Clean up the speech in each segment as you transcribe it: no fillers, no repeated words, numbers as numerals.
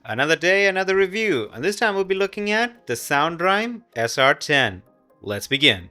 Another day, another review, and this time we'll be looking at the SoundRhyme SR10. Let's begin.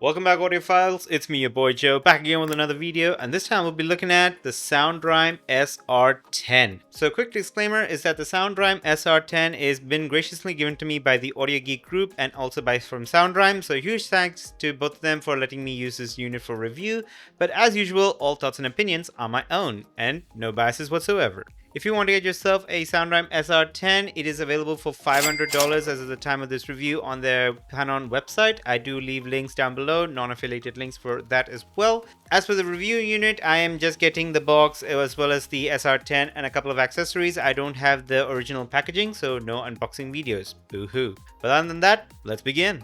Welcome back, Audiophiles. It's me, your boy Joe, back again with another video, and this time we'll be looking at the SoundRhyme SR10. So, quick disclaimer is that the SoundRhyme SR10 is been graciously given to me by the Audio Geek Group and also from SoundRhyme. So, huge thanks to both of them for letting me use this unit for review. But as usual, all thoughts and opinions are my own, and no biases whatsoever. If you want to get yourself a SoundRhyme SR10, it is available for $500 as of the time of this review on their Panon website. I do leave links down below, non-affiliated links for that as well. As for the review unit, I am just getting the box as well as the SR10 and a couple of accessories. I don't have the original packaging, so no unboxing videos. Boo-hoo. But other than that, let's begin.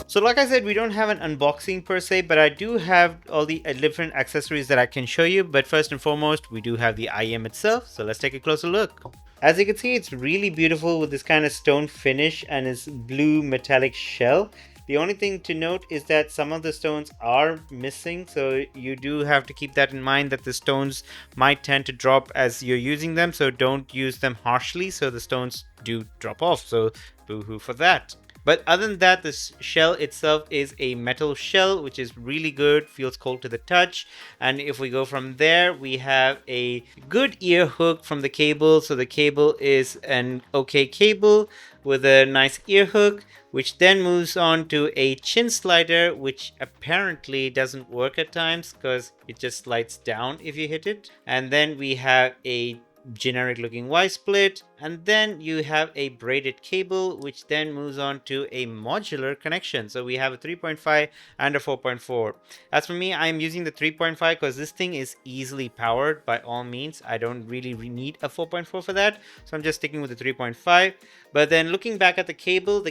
So like I said, we don't have an unboxing per se, but I do have all the different accessories that I can show you. But first and foremost, we do have the IEM itself. So let's take a closer look. As you can see, it's really beautiful with this kind of stone finish and its blue metallic shell. The only thing to note is that some of the stones are missing, so you do have to keep that in mind, that the stones might tend to drop as you're using them, so don't use them harshly so the stones do drop off, so boo-hoo for that. But other than that, the shell itself is a metal shell, which is really good, feels cold to the touch. And if we go from there, we have a good ear hook from the cable. So the cable is an okay cable with a nice ear hook, which then moves on to a chin slider, which apparently doesn't work at times because it just slides down if you hit it. And then we have a generic looking Y split, and then you have a braided cable, which then moves on to a modular connection. So we have a 3.5 and a 4.4. As for me, I'm using the 3.5 because this thing is easily powered by all means. I don't really need a 4.4 for that, so I'm just sticking with the 3.5. But then looking back at the cable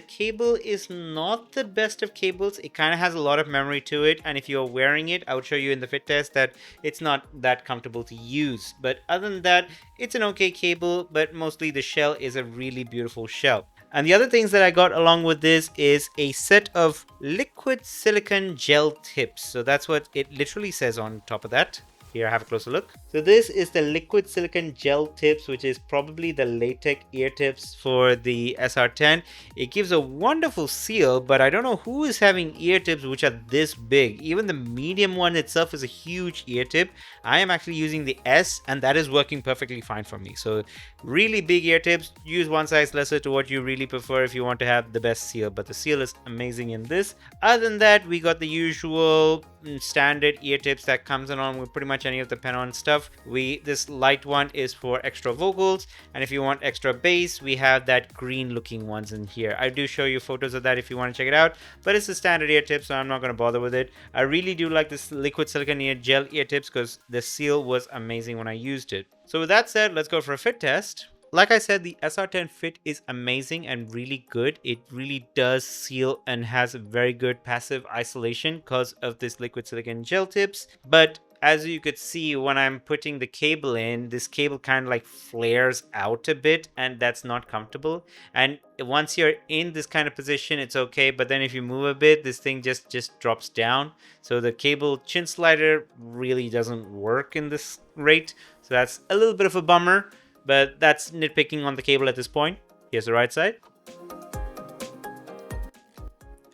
is not the best of cables. It kind of has a lot of memory to it, and if you're wearing it, I would show you in the fit test that it's not that comfortable to use. But other than that, it's an okay cable, but mostly the shell is a really beautiful shell. And the other things that I got along with this is a set of liquid silicone gel tips. So that's what it literally says on top of that. Here, have a closer look. So this is the liquid silicone gel tips, which is probably the latex ear tips for the SR10. It gives a wonderful seal, but I don't know who is having ear tips which are this big. Even the medium one itself is a huge ear tip. I am actually using the S, and that is working perfectly fine for me. So really big ear tips, use one size lesser to what you really prefer if you want to have the best seal, but the seal is amazing in this. Other than that, we got the usual standard ear tips that comes along with pretty much any of the Panon stuff. This light one is for extra vocals, and if you want extra bass, we have that green looking ones in here. I do show you photos of that if you want to check it out, but it's a standard ear tip, so I'm not going to bother with it. I really do like this liquid silicone gel ear tips because the seal was amazing when I used it. So with that said, let's go for a fit test. Like I said, the SR10 fit is amazing and really good. It really does seal and has a very good passive isolation because of this liquid silicone gel tips. But as you could see, when I'm putting the cable in, this cable kind of like flares out a bit, and that's not comfortable. And once you're in this kind of position, it's okay. But then if you move a bit, this thing just drops down. So the cable chin slider really doesn't work in this rate. So that's a little bit of a bummer. But that's nitpicking on the cable at this point. Here's the right side.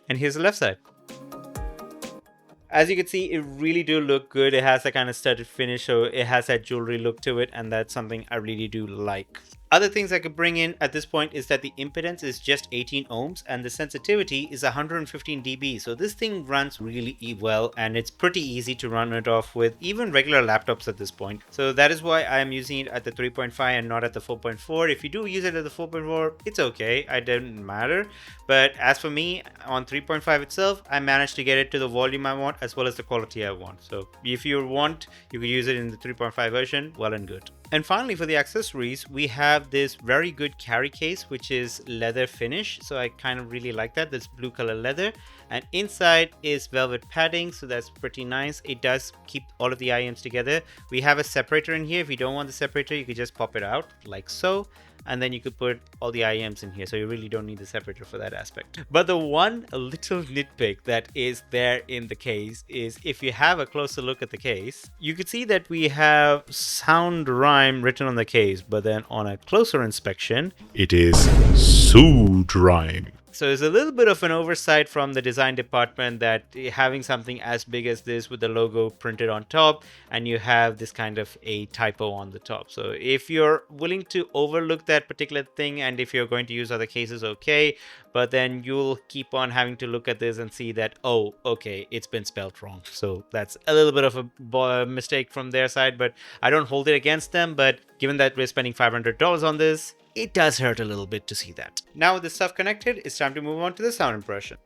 And here's the left side. As you can see, it really do look good. It has that kind of studded finish, so it has that jewelry look to it, and that's something I really do like. Other things I could bring in at this point is that the impedance is just 18 ohms and the sensitivity is 115 dB. So this thing runs really well, and it's pretty easy to run it off with even regular laptops at this point. So that is why I am using it at the 3.5 and not at the 4.4. If you do use it at the 4.4, it's okay. It doesn't matter. But as for me, on 3.5 itself, I managed to get it to the volume I want as well as the quality I want. So if you want, you could use it in the 3.5 version, well and good. And finally, for the accessories, we have have this very good carry case, which is leather finish. So I kind of really like that. This blue color leather, and inside is velvet padding. So that's pretty nice. It does keep all of the IEMs together. We have a separator in here. If you don't want the separator, you could just pop it out like so. And then you could put all the IEMs in here, so you really don't need the separator for that aspect. But the one little nitpick that is there in the case is, if you have a closer look at the case, you could see that we have SoundRhyme written on the case, but then on a closer inspection, it is SoundRhyme. So there's a little bit of an oversight from the design department that having something as big as this with the logo printed on top, and you have this kind of a typo on the top. So if you're willing to overlook that particular thing, and if you're going to use other cases, okay, but then you'll keep on having to look at this and see that, oh, okay, it's been spelled wrong. So that's a little bit of a mistake from their side, but I don't hold it against them. But given that we're spending $500 on this, it does hurt a little bit to see that. Now with this stuff connected, it's time to move on to the sound impression.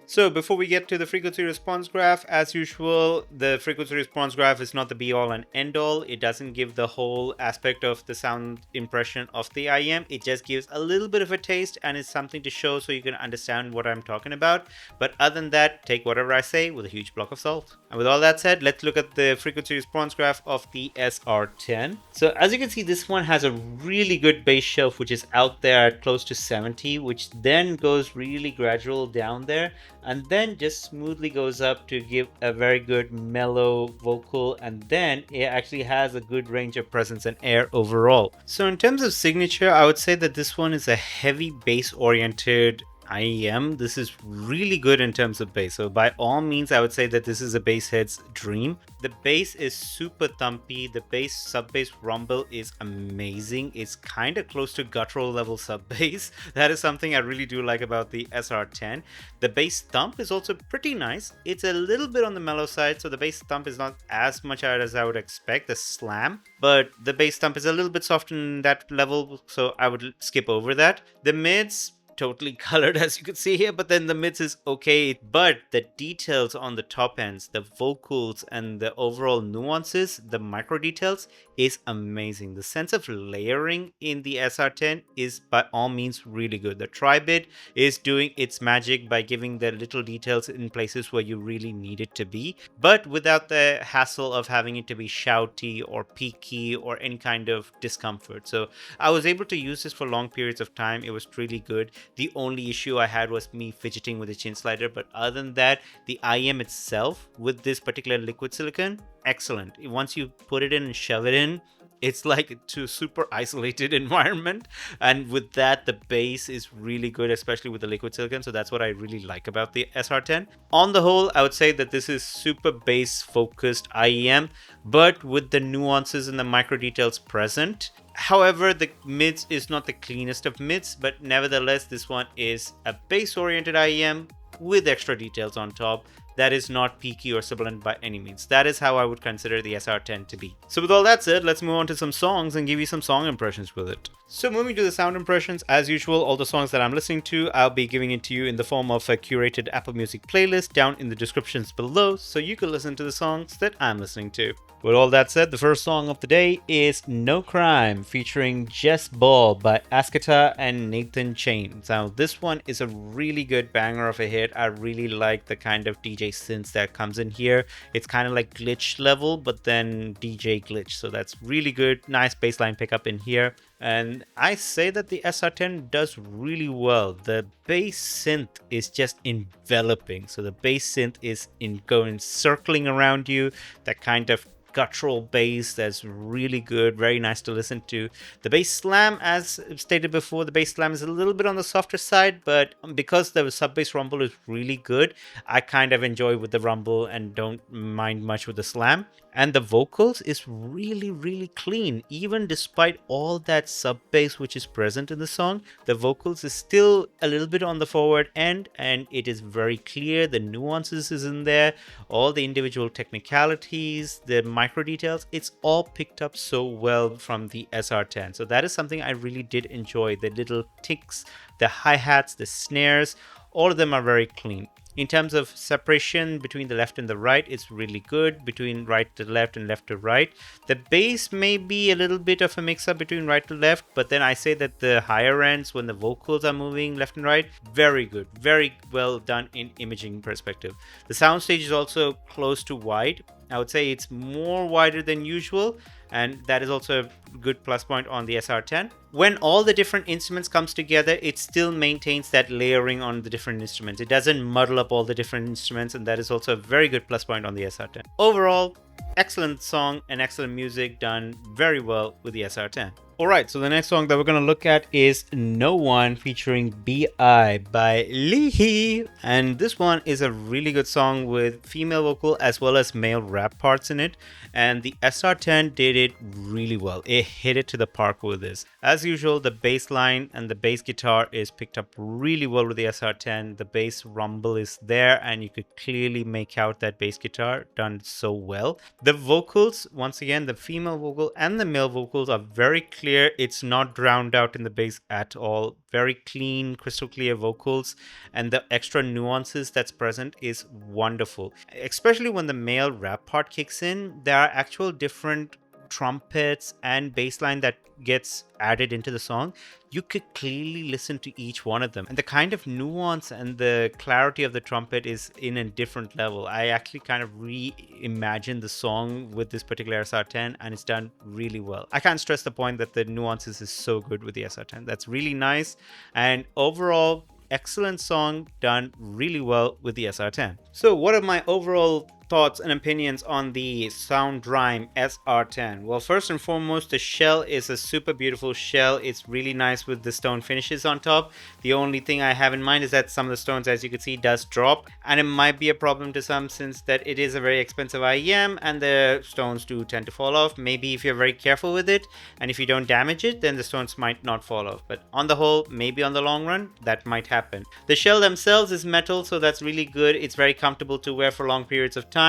So before we get to the frequency response graph, as usual, the frequency response graph is not the be all and end all. It doesn't give the whole aspect of the sound impression of the IEM. It just gives a little bit of a taste, and it's something to show so you can understand what I'm talking about. But other than that, take whatever I say with a huge block of salt. And with all that said, let's look at the frequency response graph of the SR10. So as you can see, this one has a really good bass shelf, which is out there at close to 70, which then goes really gradual down there, and then just smoothly goes up to give a very good mellow vocal, and then it actually has a good range of presence and air overall. So in terms of signature, I would say that this one is a heavy bass oriented IEM. This is really good in terms of bass. So by all means, I would say that this is a basshead's dream. The bass is super thumpy. The bass sub bass rumble is amazing. It's kind of close to guttural level sub bass. That is something I really do like about the SR10. The bass thump is also pretty nice. It's a little bit on the mellow side, so the bass thump is not as much as I would expect, the slam, but the bass thump is a little bit soft in that level, so I would skip over that. The mids, totally colored as you can see here, but then the mids is okay, but the details on the top ends, the vocals and the overall nuances, the micro details is amazing. The sense of layering in the SR10 is by all means really good. The tri-bit is doing its magic by giving the little details in places where you really need it to be, but without the hassle of having it to be shouty or peaky or any kind of discomfort. So I was able to use this for long periods of time. It was really good. The only issue I had was me fidgeting with the chin slider, but other than that, the IEM itself with this particular liquid silicone, excellent. Once you put it in and shove it in, it's like a super isolated environment, and with that the bass is really good, especially with the liquid silicone. So that's what I really like about the SR10. On the whole, I would say that this is super bass focused IEM, but with the nuances and the micro details present. However, the mids is not the cleanest of mids, but nevertheless this one is a bass oriented IEM with extra details on top. That is not peaky or sibilant by any means. That is how I would consider the SR10 to be. So with all that said, let's move on to some songs and give you some song impressions with it. So moving to the sound impressions, as usual, all the songs that I'm listening to, I'll be giving it to you in the form of a curated Apple Music playlist down in the descriptions below, so you can listen to the songs that I'm listening to. With all that said, the first song of the day is No Crime featuring Jess Ball by Askata and Nathan Chain. Now this one is a really good banger of a hit. I really like the kind of DJ synths that comes in here. It's kind of like glitch level, but then DJ glitch. So that's really good. Nice bassline pickup in here. And I say that the SR10 does really well. The bass synth is just enveloping. So the bass synth is going circling around you. That kind of guttural bass that's really good, very nice to listen to. The bass slam, as stated before, the bass slam is a little bit on the softer side, but because the sub bass rumble is really good, I kind of enjoy with the rumble and don't mind much with the slam. And the vocals is really clean. Even despite all that sub bass which is present in the song, the vocals is still a little bit on the forward end, and it is very clear. The nuances is in there, all the individual technicalities, the micro details, it's all picked up so well from the SR10. So that is something I really did enjoy. The little ticks, the hi-hats, the snares, all of them are very clean. In terms of separation between the left and the right, it's really good. Between right to left and left to right, the bass may be a little bit of a mix-up between right to left, but then I say that the higher ends, when the vocals are moving left and right, very good, very well done in imaging perspective. The soundstage is also close to wide. I would say it's more wider than usual, and that is also a good plus point on the SR10. When all the different instruments comes together, it still maintains that layering on the different instruments. It doesn't muddle up all the different instruments, and that is also a very good plus point on the SR10. Overall, excellent song and excellent music done very well with the SR10. Alright, so the next song that we're going to look at is No One featuring B.I. by Lee. And this one is a really good song with female vocal as well as male rap parts in it. And the SR10 did it really well. It hit it to the park with this. As usual, the bass line and the bass guitar is picked up really well with the SR10. The bass rumble is there and you could clearly make out that bass guitar done so well. The vocals, once again, the female vocal and the male vocals are very clear. It's not drowned out in the bass at all. Very clean, crystal clear vocals, and the extra nuances that's present is wonderful. Especially when the male rap part kicks in, there are actual different trumpets and bass line that gets added into the song. You could clearly listen to each one of them, and the kind of nuance and the clarity of the trumpet is in a different level. I actually kind of reimagined the song with this particular SR10, and it's done really well. I can't stress the point that the nuances is so good with the SR10. That's really nice, and overall excellent song done really well with the SR10. So what are my overall thoughts and opinions on the SoundRhyme SR10? Well, first and foremost, the shell is a super beautiful shell. It's really nice with the stone finishes on top. The only thing I have in mind is that some of the stones, as you can see, does drop, and it might be a problem to some since that it is a very expensive IEM and the stones do tend to fall off. Maybe if you're very careful with it and if you don't damage it, then the stones might not fall off, but on the whole, maybe on the long run that might happen. The shell themselves is metal, so that's really good. It's very comfortable to wear for long periods of time,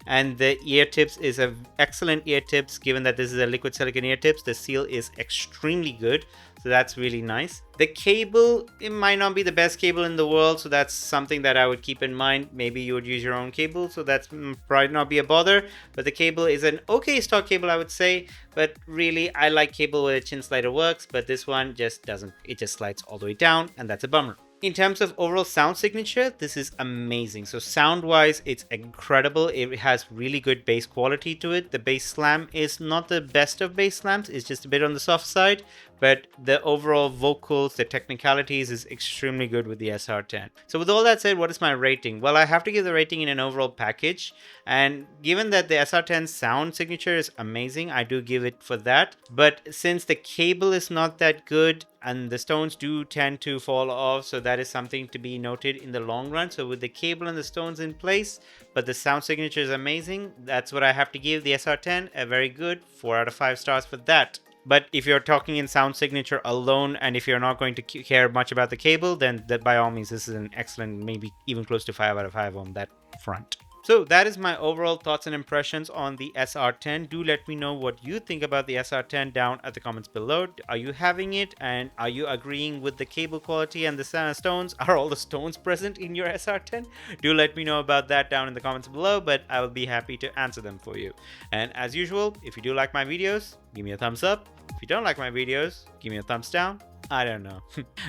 and the ear tips is a excellent ear tips. Given that this is a liquid silicone ear tips, the seal is extremely good, so that's really nice. The cable, it might not be the best cable in the world, so that's something that I would keep in mind. Maybe you would use your own cable, so that's probably not be a bother, but the cable is an okay stock cable, I would say. But really, I like cable where the chin slider works, but this one just doesn't. It just slides all the way down, and that's a bummer. In terms of overall sound signature, this is amazing. So sound wise, it's incredible. It has really good bass quality to it. The bass slam is not the best of bass slams. It's just a bit on the soft side, but the overall vocals, the technicalities is extremely good with the SR10. So with all that said, what is my rating? Well, I have to give the rating in an overall package. And given that the SR10 sound signature is amazing, I do give it for that. But since the cable is not that good, and the stones do tend to fall off, so that is something to be noted in the long run. So with the cable and the stones in place, but the sound signature is amazing, that's what I have to give the SR10, a very good 4 out of 5 stars for that. But if you're talking in sound signature alone, and if you're not going to care much about the cable, then that by all means this is an excellent, maybe even close to 5 out of 5 on that front. So that is my overall thoughts and impressions on the SR10. Do let me know what you think about the SR10 down at the comments below. Are you having it, and are you agreeing with the cable quality and the stones? Are all the stones present in your SR10? Do let me know about that down in the comments below, but I will be happy to answer them for you. And as usual, if you do like my videos, give me a thumbs up. If you don't like my videos, give me a thumbs down. I don't know.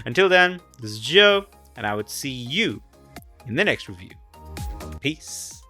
Until then, this is Joe, and I would see you in the next review. Peace.